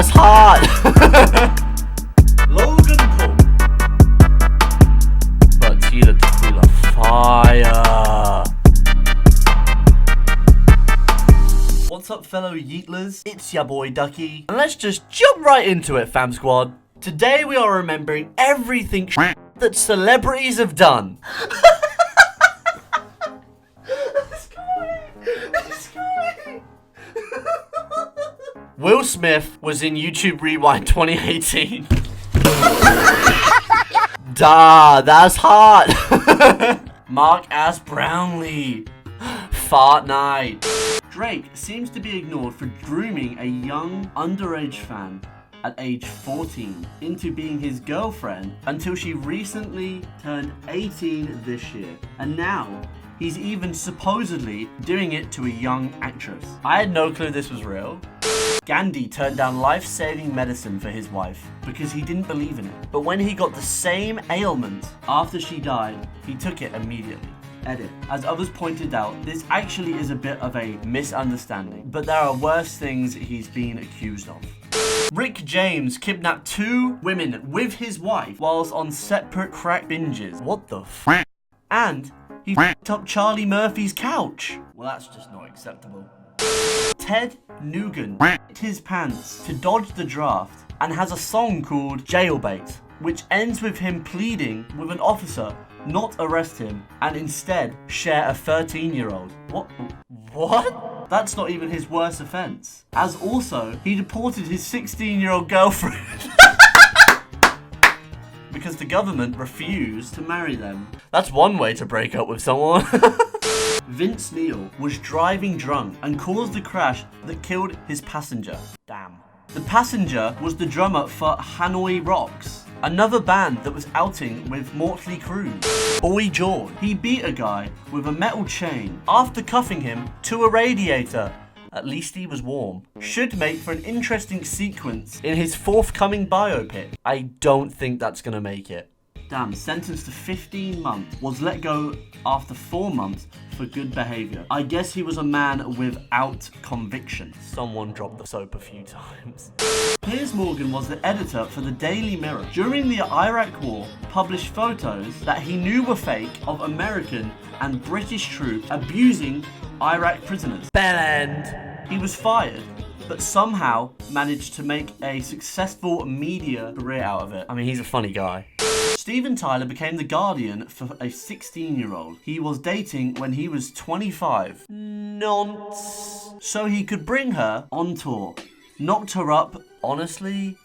that's hot. Logan Paul. But Tila Tequila, fire. What's up, fellow yeetlers? It's your boy Ducky, and let's just jump right into it, fam squad. Today we are remembering everything that celebrities have done. Will Smith was in YouTube Rewind 2018. Duh, that's hot. Mark S. Brownlee. Fart night. Drake seems to be ignored for grooming a young underage fan at age 14 into being his girlfriend until she recently turned 18 this year. And now he's even supposedly doing it to a young actress. I had no clue this was real. Gandhi turned down life-saving medicine for his wife because he didn't believe in it. But when he got the same ailment after she died, he took it immediately. Edit. As others pointed out, this actually is a bit of a misunderstanding, but there are worse things he's been accused of. Rick James kidnapped 2 women with his wife whilst on separate crack binges. What the f***? And he f***ed up Charlie Murphy's couch. Well, that's just not acceptable. Ted Nugent f***ed his pants to dodge the draft and has a song called Jailbait, which ends with him pleading with an officer not arrest him and instead share a 13-year-old. What? That's not even his worst offense. As also, he deported his 16-year-old girlfriend because the government refused to marry them. That's one way to break up with someone. Vince Neil was driving drunk and caused a crash that killed his passenger. Damn. The passenger was the drummer for Hanoi Rocks, another band that was outing with Motley Crue. Boy George, he beat a guy with a metal chain after cuffing him to a radiator. At least he was warm. Should make for an interesting sequence in his forthcoming biopic. I don't think that's gonna make it. Damn, sentenced to 15 months, was let go after 4 months for good behaviour. I guess he was a man without conviction. Someone dropped the soap a few times. Piers Morgan was the editor for the Daily Mirror. During the Iraq War, published photos that he knew were fake of American and British troops abusing Iraq prisoners. Bell end. He was fired, but somehow managed to make a successful media career out of it. I mean, he's a funny guy. Steven Tyler became the guardian for a 16-year-old he was dating when he was 25. Nonce. So he could bring her on tour. Knocked her up. Honestly,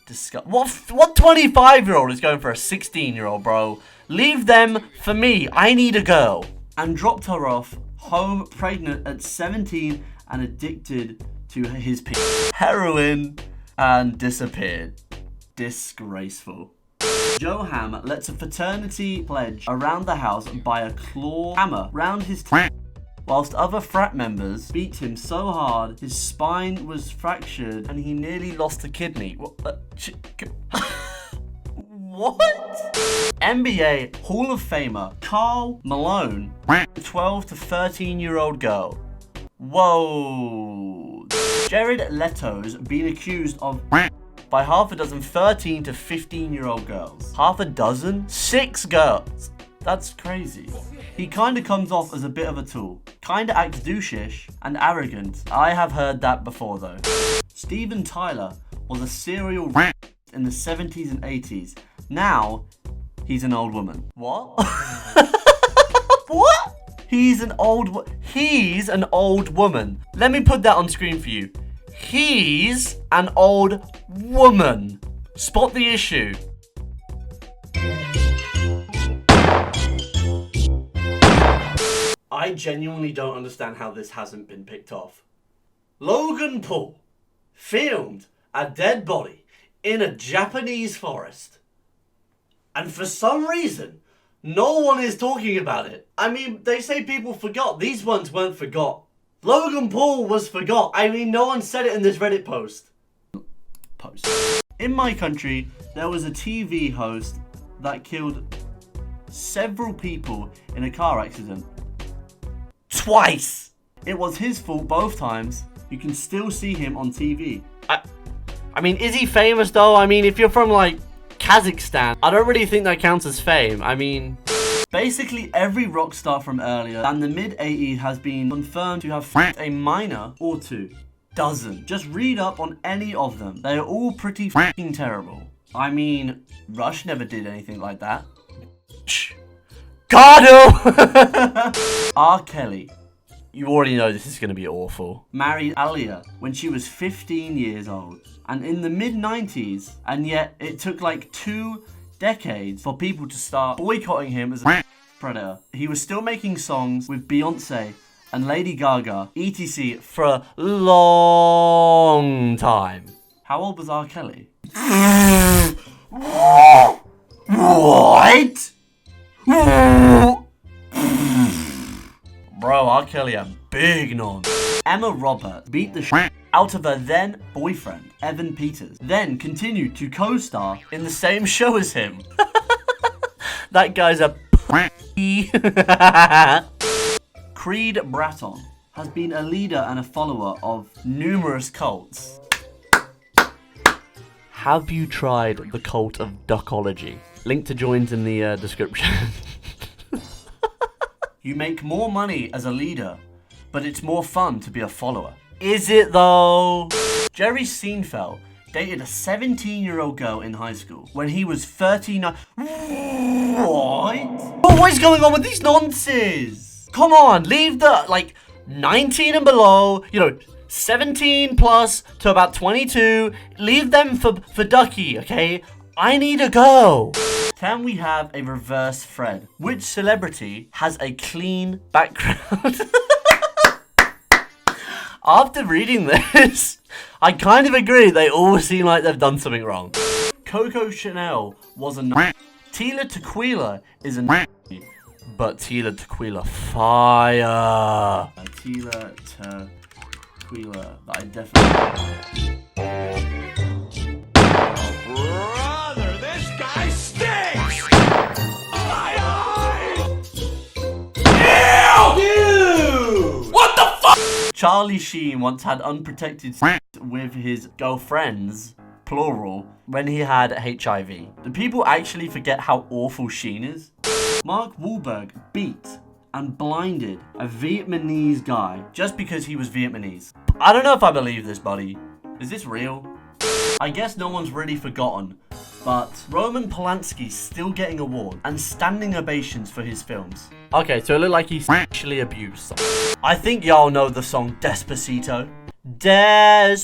What 25-year-old is going for a 16-year-old, bro? Leave them for me. I need a girl. And dropped her off home pregnant at 17 and addicted to his heroin and disappeared. Disgraceful. Joe Ham lets a fraternity pledge around the house by a claw hammer round his whilst other frat members beat him so hard his spine was fractured and he nearly lost a kidney. What? NBA Hall of Famer Karl Malone, 12 to 13-year-old girl. Whoa. Jared Leto's been accused of by half a dozen 13 to 15-year-old girls. Half a dozen? 6 girls. That's crazy. He kinda comes off as a bit of a tool. Kinda acts douchish and arrogant. I have heard that before though. Steven Tyler was a serial in the 70s and 80s. Now, he's an old woman. What? What? He's an old woman. Let me put that on screen for you. He's an old woman. Spot the issue. I genuinely don't understand how this hasn't been picked off. Logan Paul filmed a dead body in a Japanese forest. And for some reason, no one is talking about it. I mean, they say people forgot. These ones weren't forgot. Logan Paul was forgot. I mean, no one said it in this Reddit post. In my country, there was a TV host that killed several people in a car accident. Twice! It was his fault both times. You can still see him on TV. I mean, is he famous though? I mean, if you're from like Kazakhstan, I don't really think that counts as fame. I mean, basically every rock star from earlier than the mid-80s has been confirmed to have f***ed a minor or two. Dozen. Just read up on any of them. They are all pretty f***ing terrible. I mean, Rush never did anything like that. Shh. Cardo! R. Kelly. You already know this is going to be awful. Married Alia when she was 15 years old. And in the mid-90s, and yet it took like 2 decades for people to start boycotting him as a predator. He was still making songs with Beyonce and Lady Gaga, etc. for a long time. How old was R. Kelly? What? Bro, R. Kelly a big non. Emma Roberts beat the shit out of her then boyfriend, Evan Peters, then continued to co-star in the same show as him. That guy's a Creed Bratton has been a leader and a follower of numerous cults. Have you tried the cult of duckology? Link to joins in the description. You make more money as a leader, but it's more fun to be a follower. Is it though? Jerry Seinfeld dated a 17-year-old girl in high school when he was 39. What is going on with these nonsense? Come on, leave the, like, 19 and below, you know, 17 plus to about 22. Leave them for Ducky, okay? I need to go. Can we have a reverse Fred? Which celebrity has a clean background? After reading this, I kind of agree. They all seem like they've done something wrong. Coco Chanel was a Tila Tequila is a but Tila Tequila fire. Tila Tequila, I definitely. Brother, this guy stinks! My eyes! Ew! What the fuck? Charlie Sheen once had unprotected sex with his girlfriends, plural, when he had HIV. Do people actually forget how awful Sheen is? Mark Wahlberg beat and blinded a Vietnamese guy just because he was Vietnamese. I don't know if I believe this, buddy. Is this real? I guess no one's really forgotten, but Roman Polanski's still getting awards and standing ovations for his films. Okay, so it looked like he's sexually abused. I think y'all know the song Despacito. Despacito.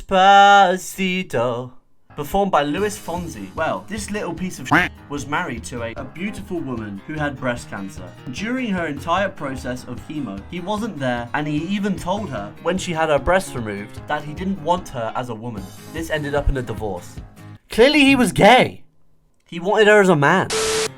Performed by Luis Fonsi. Well, this little piece of shit was married to a beautiful woman who had breast cancer. During her entire process of chemo, he wasn't there, and he even told her, when she had her breasts removed, that he didn't want her as a woman. This ended up in a divorce. Clearly he was gay. He wanted her as a man.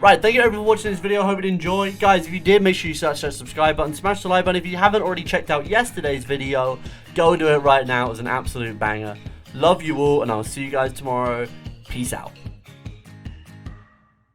Right, thank you everyone for watching this video. I hope you enjoyed. Guys, if you did, make sure you smash that subscribe button, smash the like button. If you haven't already checked out yesterday's video, go do it right now. It was an absolute banger. Love you all, and I'll see you guys tomorrow. Peace out.